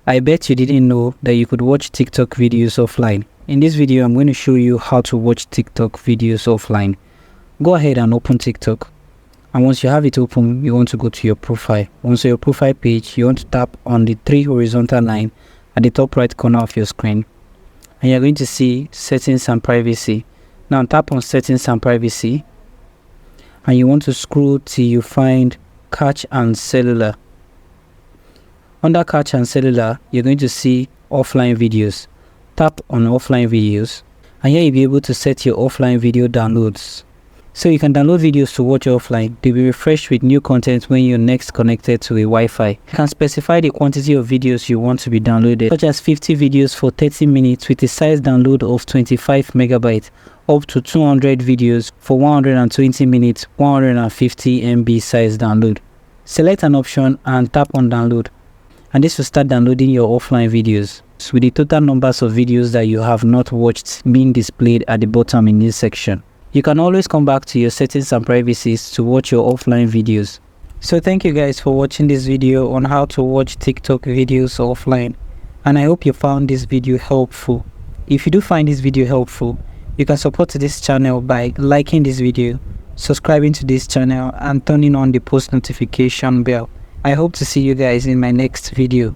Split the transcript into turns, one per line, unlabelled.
I bet you didn't know that you could watch TikTok videos offline. In this video, I'm going to show you how to watch TikTok videos offline. Go ahead and open TikTok. And once you have it open, you want to go to your profile. Once your profile page, you want to tap on the 3 horizontal line at the top right corner of your screen. And you're going to see settings and privacy. Now tap on settings and privacy. And you want to scroll till you find catch and cellular. Under catch and cellular, you're going to see offline videos. Tap on offline videos, and here you'll be able to set your offline video downloads. So you can download videos to watch offline. They'll be refreshed with new content when you're next connected to a Wi-Fi. You can specify the quantity of videos you want to be downloaded, such as 50 videos for 30 minutes with a size download of 25 megabytes, up to 200 videos for 120 minutes, 150 MB size download. Select an option and tap on download, and this will start downloading your offline videos, with the total numbers of videos that you have not watched being displayed at the bottom in this section. You can always come back to your settings and privacies to watch your offline videos. So thank you guys for watching this video on how to watch TikTok videos offline, and I hope you found this video helpful. If you do find this video helpful, you can support this channel by liking this video, subscribing to this channel, and turning on the post notification bell. I hope to see you guys in my next video.